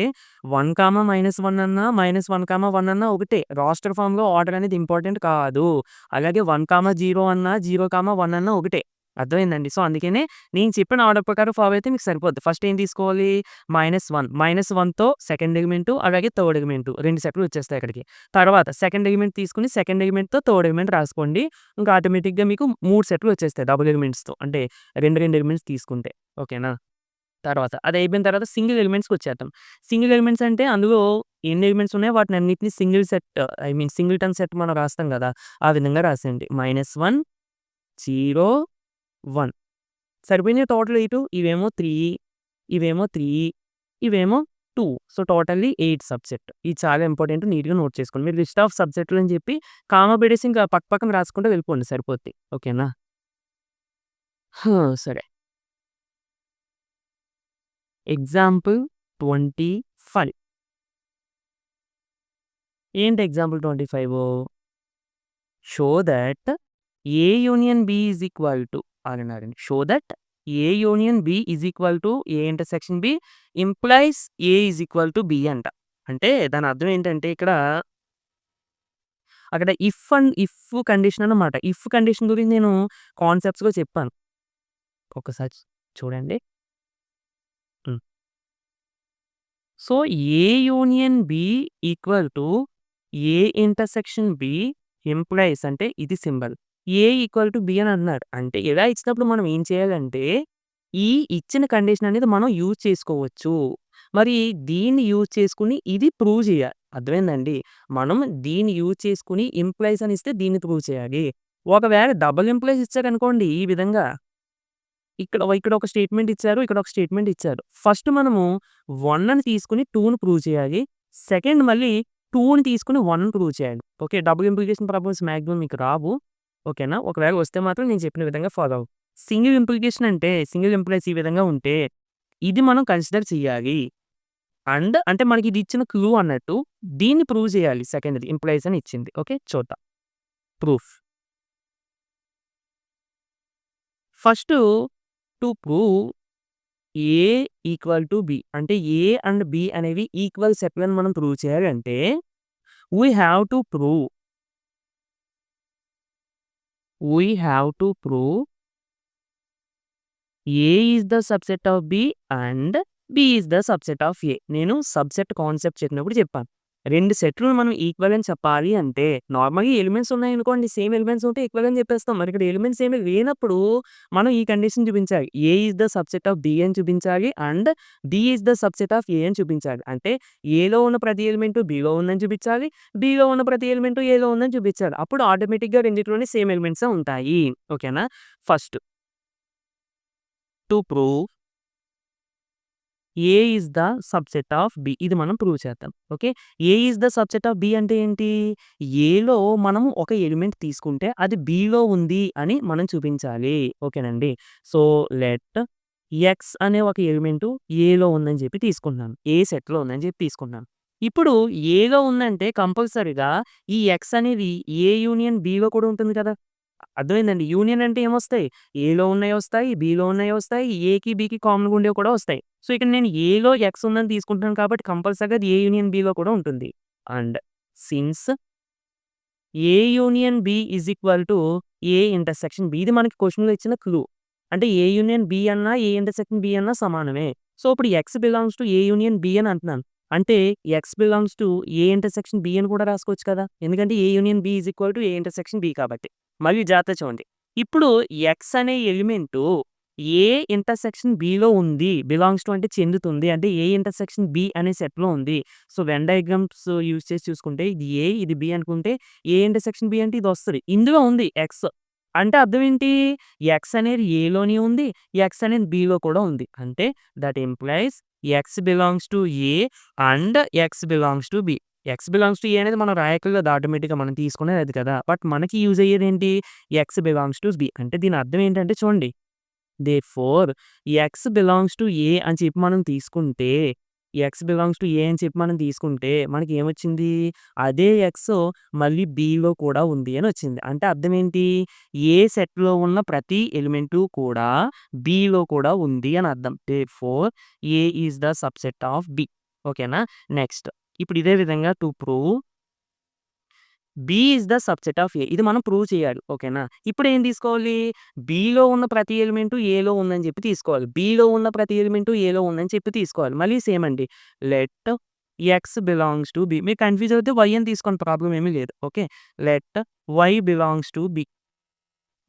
1, -1 అన్నా, -1, 1 అన్నా ఒకటే. రాస్టర్ ఫార్మ్‌లో ఆర్డర్ అనేది ఇంపార్టెంట్ కాదు. అలాగే 1, 0 అన్నా, 0, 1 అన్నా ఒకటే. అర్థమైందండి. సో, అందుకనే నేను చెప్పిన ఆర్డర్ ప్రకారం ఫాలో అయితే మీకు సరిపోద్ది. ఫస్ట్ ఏం తీసుకోవాలి? -1. -1తో సెకండ్ ఎలిమెంటు, అలాగే థర్డ్ ఎలిమెంటు 2 సెట్‌లు వచ్చేస్తాయి అక్కడికి. తర్వాత సెకండ్ ఎలిమెంట్ తీసుకొని సెకండ్ ఎలిమెంట్‌తో థర్డ్ ఎలిమెంట్ రాసుకోండి. ఇంకా ఆటోమేటిక్‌గా మీకు 3 సెట్‌లు వచ్చేస్తాయి డబుల్ ఎలిమెంట్స్‌తో. అంటే 2 ఎలిమెంట్స్ తీసుకుంటే. ఓకేనా? తర్వాత అది అయిపోయిన తర్వాత సింగిల్ ఎలిమెంట్స్‌కొచ్చేద్దాం. సింగిల్ ఎలిమెంట్స్ అంటే అందులో ఎన్ని ఎలిమెంట్స్ ఉన్నాయో వాటినన్నిటిని సింగిల్ సెట్ సింగిల్‌టన్ సెట్ మనం రాస్తాం గదా! ఆ విధంగా రాసేయండి. -1, 0, 1 సరిపోయినాయి టోటల్ 8. ఇవేమో 3, ఇవేమో 3, ఇవేమో 2. So, totally 8 subset. ఇది చాలా ఇంపార్టెంట్. నీట్‌గా నోట్ చేసుకోండి. మీరు లిస్ట్ ఆఫ్ సబ్సెట్లు అని చెప్పి కామా పెట్టేసి ఇంకా పక్క పక్కన రాసుకుంటూ వెళ్ళిపోండి సరిపోద్ది. ఓకేనా? సరే. ఎగ్జాంపుల్ 25. ఏంటి example 25? Show that A union B is equal to ఆగండి. Show that A union B is equal to A intersection B implies A is equal to B అంట. అంటే దాని అర్థం ఏంటంటే ఇక్కడ అక్కడ ఇఫ్ కండిషన్ అన్నమాట. ఇఫ్ కండిషన్ గురించి నేను కాన్సెప్ట్స్‌గా చెప్పాను. ఒక్కసారి చూడండి. Hmm. So, A union B equal to A intersection B implies అంటే ఇది symbol. A equal to B అని అన్నాడు. అంటే ఇలా ఇచ్చినప్పుడు మనం ఏం చేయాలంటే, ఈ ఇచ్చిన కండిషన్ అనేది మనం యూజ్ చేసుకోవచ్చు. మరి దీన్ని యూజ్ చేసుకొని ఇది ప్రూవ్ చేయాలి. అర్థమైందండి? మనం దీన్ని యూజ్ చేసుకొని ఇంప్లైస్ అని ఇస్తే దీన్ని ప్రూవ్ చేయాలి. ఒకవేళ డబుల్ ఇంప్లైస్ ఇచ్చారనుకోండి ఈ విధంగా ఇక్కడ ఒక స్టేట్మెంట్ ఇచ్చారు. ఇక్కడ ఒక స్టేట్మెంట్ ఇచ్చారు. ఫస్ట్ మనము 1 అని తీసుకొని 2ని ప్రూవ్ చేయాలి. సెకండ్ మళ్ళీ 2ని తీసుకొని 1ని ప్రూవ్ చేయాలి. Okay. Double implication problems maximum మీకు రావు. ఓకేనా? ఒకవేళ వస్తే మాత్రం నేను చెప్పిన విధంగా ఫాలో అవ్వు. సింగిల్ ఇంప్లికేషన్ అంటే సింగిల్ ఇంప్లైస్ ఈ విధంగా ఉంటే ఇది మనం కన్సిడర్ చేయాలి. అండ్ అంటే మనకి ఇది ఇచ్చిన క్లూ అన్నట్టు దీన్ని ప్రూవ్ చేయాలి సెకండ్‌ది ఇంప్లైస్ అని ఇచ్చింది. ఓకే. చూద్దాం. Proof. First to prove A equal to B అంటే ఏ అండ్ బి అనేవి ఈక్వల్ సెట్‌లని మనం ప్రూవ్ చేయాలంటే we have to prove we have to prove A is the subset of B and B is the subset of A. నేను subset concept చెప్పినప్పుడు చెప్పాను. 2 సెట్‌లను మనం ఈక్వల్ అని చెప్పాలి అంటే, నార్మల్‌గా ఎలిమెంట్స్ ఉన్నాయనుకోండి, సేమ్ ఎలిమెంట్స్ ఉంటే ఈక్వల్ అని చెప్పేస్తాం. మరి ఇక్కడ ఎలిమెంట్స్ ఏమి లేనప్పుడు మనం ఈ కండిషన్ చూపించాలి. A is the subset of B అని చూపించాలి. And D is the subset of A అని చూపించాలి. అంటే ఏలో ఉన్న ప్రతి ఎలిమెంట్ బిలో ఉందని చూపించాలి. బిలో ఉన్న ప్రతి ఎలిమెంట్ ఏలో ఉందని చూపించాలి. అప్పుడు ఆటోమేటిక్‌గా రెండిట్లోని సేమ్ ఎలిమెంట్సే ఉంటాయి. ఓకేనా? First to prove A is the subset of B. ఇది మనం ప్రూవ్ చేద్దాం. Okay. A is the subset of B అంటే ఏంటి? ఏలో మనం ఒక ఎలిమెంట్ తీసుకుంటే అది బిలో ఉంది అని మనం చూపించాలి. ఓకేనండి. సో, లెట్ ఎక్స్ అనే ఒక ఎలిమెంటు ఏలో ఉందని చెప్పి తీసుకుంటున్నాను. ఏ సెట్‌లో ఉందని చెప్పి తీసుకుంటున్నాను. ఇప్పుడు ఏలో ఉందంటే కంపల్సరీగా ఈ ఎక్స్ అనేది ఏ యూనియన్ బిలో కూడా ఉంటుంది కదా! అర్థమైందండి. యూనియన్ అంటే ఏమొస్తాయి? ఏలో ఉన్నయొస్తాయి, బిలో ఉన్నయొస్తాయి, ఏకి, బికి కామన్‌గా ఉండేవి కూడా వస్తాయి. సో, ఇక్కడ నేను ఏలో ఎక్స్ ఉందని తీసుకుంటున్నాను కాబట్టి కంపల్సరీగా అది ఏ యూనియన్ బిలో కూడా ఉంటుంది. And since A union B is equal to A intersection B. ఇది మనకి క్వెషన్‌లో ఇచ్చిన క్లూ. అంటే ఏ యూనియన్ బి అన్నా, ఏ ఇంటర్సెక్షన్ బి అన్నా సమానమే. సో, ఇప్పుడు X belongs to A union B అని అంటున్నాను. అంటే X belongs to A intersection B అని కూడా రాసుకోవచ్చు కదా! ఎందుకంటే A union B is equal to A intersection B కాబట్టి. మళ్ళీ జాగ్రత్తగా చూడండి. ఇప్పుడు ఎక్స్ అనే ఎలిమెంటు ఏ ఇంటర్సెక్షన్ బిలో ఉంది. బిలాంగ్స్ టు అంటే చెందుతుంది. అంటే ఏ ఇంటర్సెక్షన్ బి అనే సెట్‌లో ఉంది. సో, వెన్ డయాగ్రామ్స్ యూజ్ చేసి చూసుకుంటే ఇది ఏ, ఇది బి అనుకుంటే ఏ ఇంటర్సెక్షన్ బి అంటే ఇదొస్తది. ఇందులో ఉంది ఎక్స్. అంటే అర్థం ఏంటి? ఎక్స్ అనేది ఏలోని ఉంది. ఎక్స్ అనేది బిలో కూడా ఉంది. అంటే that implies X belongs to A and X belongs to B. X belongs to A అనేది మనం రాయక్కర్లేదు. అది ఆటోమేటిక్‌గా మనం తీసుకునేది అది కదా! బట్ మనకి యూజ్ అయ్యేదేంటి? X belongs to B. అంటే దీని అర్థం ఏంటంటే చూడండి. Therefore X belongs to A అని చెప్పి మనం తీసుకుంటే, ఎక్స్ బిలాంగ్స్ టు ఏ అని చెప్పి మనం తీసుకుంటే మనకేమొచ్చింది? అదే ఎక్స్ మళ్ళీ బిలో కూడా ఉంది అని వచ్చింది. అంటే అర్థం ఏంటి? ఏ సెట్‌లో ఉన్న ప్రతి ఎలిమెంటు కూడా బిలో కూడా ఉంది అని అర్థం. Therefore A is the subset of B. ఓకేనా? నెక్స్ట్ ఇప్పుడు ఇదే విధంగా to prove B is the subset of A. ఇది మనం ప్రూవ్ చేయాలి. ఓకేనా? ఇప్పుడేం తీసుకోవాలి? బిలో ఉన్న ప్రతి ఎలిమెంటు ఏలో ఉందని చెప్పి తీసుకోవాలి. బిలో ఉన్న ప్రతి ఎలిమెంటు ఏలో ఉందని చెప్పి తీసుకోవాలి. మళ్ళీ సేమ్ అండి. Let X belongs to B. మీరు కన్‌ఫ్యూజ్ అవుతే వై అని తీసుకోండి. ప్రాబ్లమ్ ఏమీ లేదు. Okay. Let Y belongs to B.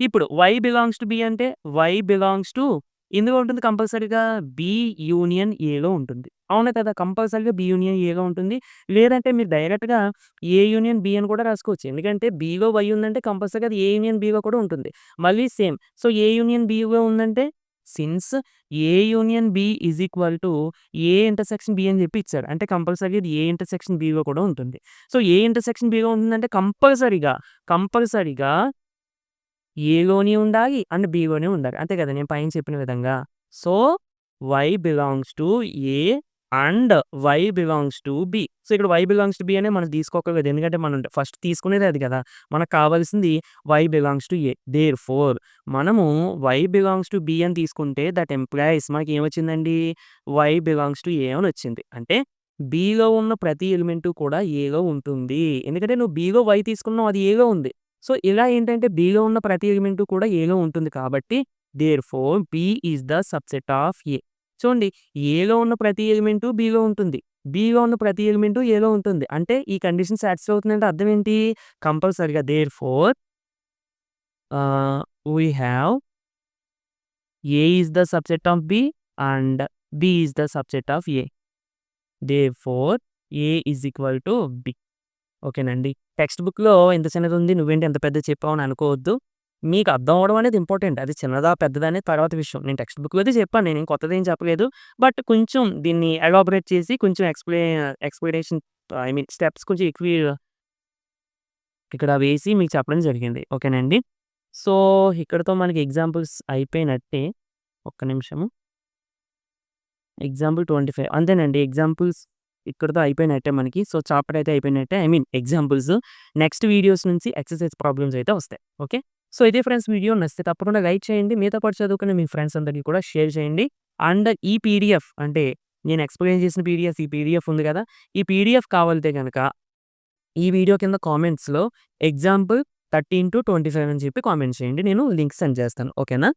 ఇప్పుడు వై బిలాంగ్స్ టు బి అంటే వై బిలాంగ్స్ టు ఎందులో ఉంటుంది కంపల్సరీగా బి యూనియన్ ఏలో ఉంటుంది. అవునా కదా! కంపల్సరీగా బి యూనియన్ ఏలో ఉంటుంది. లేదంటే మీరు డైరెక్ట్‌గా ఏ యూనియన్ బి అని కూడా రాసుకోవచ్చు. ఎందుకంటే బిలో వై ఉందంటే కంపల్సరీగా అది ఏ యూనియన్ బిలో కూడా ఉంటుంది. మళ్ళీ సేమ్. సో, ఏ యూనియన్ బిలో ఉందంటే since A union B is equal to A intersection B అని చెప్పి ఇచ్చారు. అంటే కంపల్సరీగా ఇది ఏ ఇంటర్సెక్షన్ బిలో కూడా ఉంటుంది. సో, ఏ ఇంటర్సెక్షన్ బిలో ఉంటుందంటే కంపల్సరీగా ఏలోని ఉండాలి అండ్ బిలోనే ఉండాలి. అంతే కదా! నేను పైన చెప్పిన విధంగా. So, Y belongs to A and Y belongs to B. So, ఇక్కడ వై బిలాంగ్స్ టు బి అనే మనం తీసుకోక్కర్లేదు. ఎందుకంటే మనం ఫస్ట్ తీసుకునేది అది కదా! మనకు కావాల్సింది Y belongs to A. Therefore మనము వై బిలాంగ్స్ టు బి అని తీసుకుంటే దట్ ఎంప్లాయిస్ మనకేమొచ్చిందండి? వై బిలాంగ్స్ టు ఏ అని వచ్చింది. అంటే బిలో ఉన్న ప్రతి ఎలిమెంటు కూడా ఏలో ఉంటుంది. ఎందుకంటే నువ్వు బిలో వై తీసుకున్నావు అది ఏలో ఉంది. సో, ఇలా ఏంటంటే బిలో ఉన్న ప్రతి ఎలిమెంటు కూడా ఏలో ఉంటుంది కాబట్టి therefore B is the subset of A. చూడండి ఏలో ఉన్న ప్రతి ఎలిమెంటు బిలో ఉంటుంది. బిలో ఉన్న ప్రతి ఎలిమెంటు ఏలో ఉంటుంది. అంటే ఈ కండిషన్ సాటిస్ఫై అవుతుందంటే అర్థం ఏంటి? కంపల్సరీగా therefore we have A is the subset of B and B is the subset of A. Therefore A is equal to B. ఓకేనండి. టెక్స్ట్ బుక్‌లో ఇంత చిన్నదుంది. నువ్వేంటి ఎంత పెద్దది చెప్పావు అని అనుకోవద్దు. మీకు అర్థం అవ్వడం అనేది ఇంపార్టెంట్. అది చిన్నదా, పెద్దదా అనేది తర్వాత విషయం. నేను టెక్స్ట్ బుక్‌లోదే చెప్పాను. నేనేం కొత్తదేం చెప్పలేదు. బట్ కొంచెం దీన్ని ఎలాబొరేట్ చేసి కొంచెం ఎక్స్‌ప్లనేషన్ ఐ మీన్ స్టెప్స్ కొంచెం ఇక్కడ వేసి మీకు చెప్పడం జరిగింది. ఓకేనండి. సో, ఇక్కడితో మనకి ఎగ్జాంపుల్స్ అయిపోయినట్టే. ఒక్క నిమిషము. ఎగ్జాంపుల్ 25 అంతేనండి. ఎగ్జాంపుల్స్ ఇక్కడితో అయిపోయినట్టే మనకి. సో, చాప్టర్ అయితే అయిపోయినట్టే. I mean examples. Next videos నుంచి ఎక్సర్‌సైజ్ ప్రాబ్లమ్స్ అయితే వస్తాయి. ఓకే. సో, ఇదే ఫ్రెండ్స్ వీడియో నచ్చితే తప్పకుండా లైక్ చేయండి. మీతో పాటు చదువుకునే మీ ఫ్రెండ్స్ అందరికి కూడా షేర్ చేయండి. అండ్ ఈ పీడీఎఫ్ అంటే నేను ఎక్స్‌ప్లెయిన్ చేసిన పీడీఎఫ్ ఈ పీడీఎఫ్ ఉంది కదా! ఈ పీడీఎఫ్ కావాలితే గనక ఈ వీడియో కింద కామెంట్స్‌లో ఎగ్జాంపుల్ 13-25 అని చెప్పి కామెంట్ చేయండి. నేను లింక్ సెండ్ చేస్తాను. ఓకేనా?